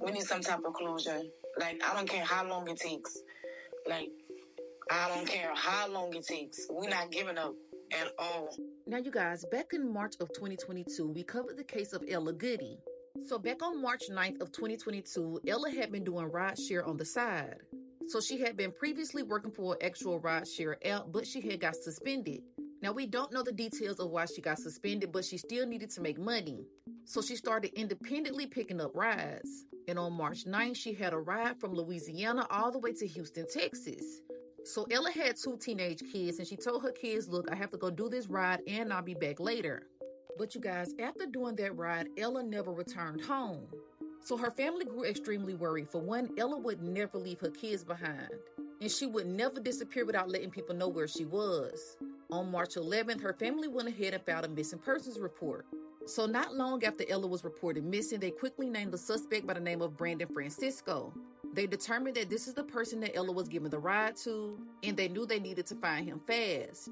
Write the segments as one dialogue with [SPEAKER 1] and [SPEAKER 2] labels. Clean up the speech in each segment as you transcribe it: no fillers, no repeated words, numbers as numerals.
[SPEAKER 1] We need some type of closure. Like, I don't care how long it takes. Like, I don't care how long it takes. We're not giving up at all.
[SPEAKER 2] Now, you guys, back in March of 2022, we covered the case of Ella Goodie. So back on March 9th of 2022, Ella had been doing rideshare on the side. So she had been previously working for an actual rideshare app, but she had got suspended. Now, we don't know the details of why she got suspended, but she still needed to make money. So she started independently picking up rides. And on March 9th, she had a ride from Louisiana all the way to Houston, Texas. So Ella had 2 teenage kids, and she told her kids, look, I have to go do this ride and I'll be back later. But you guys, after doing that ride, Ella never returned home. So her family grew extremely worried. For one, Ella would never leave her kids behind, and she would never disappear without letting people know where she was. On March 11th, her family went ahead and filed a missing persons report. So not long after Ella was reported missing, they quickly named the suspect by the name of Brandon Francisco. They determined that this is the person that Ella was giving the ride to, and they knew they needed to find him fast.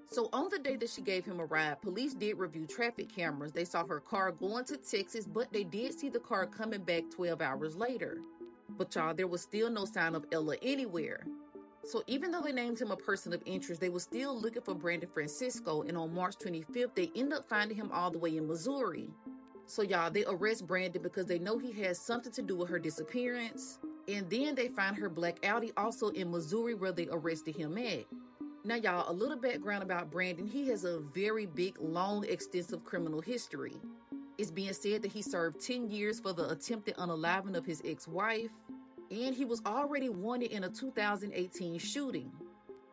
[SPEAKER 2] So on the day that she gave him a ride, police did review traffic cameras. They saw her car going to Texas, but they did see the car coming back 12 hours later. But y'all, there was still no sign of Ella anywhere. So even though they named him a person of interest, they were still looking for Brandon Francisco, and on March 25th, they ended up finding him all the way in Missouri. So y'all, they arrest Brandon because they know he has something to do with her disappearance. And then they find her black Audi also in Missouri where they arrested him at. Now y'all, a little background about Brandon. He has a very big, long, extensive criminal history. It's being said that he served 10 years for the attempted unaliving of his ex-wife, and he was already wanted in a 2018 shooting.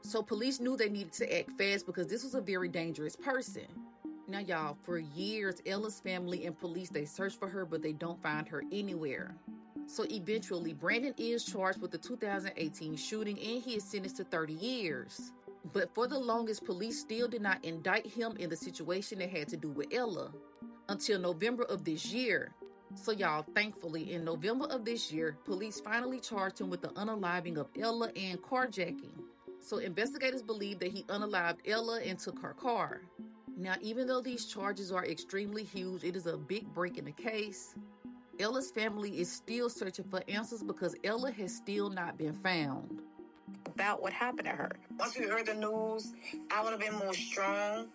[SPEAKER 2] So police knew they needed to act fast because this was a very dangerous person. Now y'all, for years, Ella's family and police, they searched for her, but they don't find her anywhere. So eventually, Brandon is charged with the 2018 shooting, and he is sentenced to 30 years. But for the longest, police still did not indict him in the situation that had to do with Ella until November of this year. So y'all, thankfully, in November of this year, police finally charged him with the unaliving of Ella and carjacking. So investigators believe that he unalived Ella and took her car. Now, even though these charges are extremely huge, it is a big break in the case. Ella's family is still searching for answers because Ella has still not been found.
[SPEAKER 1] About what happened to her. Once we heard the news, I would have been more strong,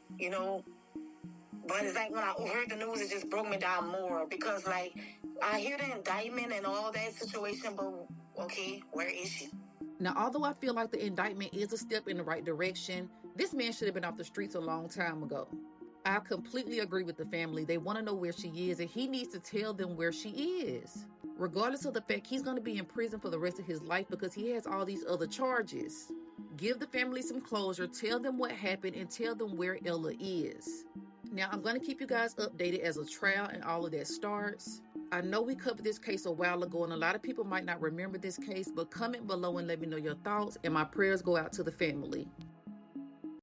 [SPEAKER 1] But it's like when I heard the news, it just broke me down more because, like, I hear the indictment and all that situation, but okay, where is she?
[SPEAKER 2] Now, although I feel like the indictment is a step in the right direction, this man should have been off the streets a long time ago. I completely agree with the family. They want to know where she is, and he needs to tell them where she is. Regardless of the fact he's going to be in prison for the rest of his life because he has all these other charges. Give the family some closure, tell them what happened, and tell them where Ella is. Now, I'm going to keep you guys updated as a trial and all of that starts. I know we covered this case a while ago, and a lot of people might not remember this case, but comment below and let me know your thoughts, and my prayers go out to the family.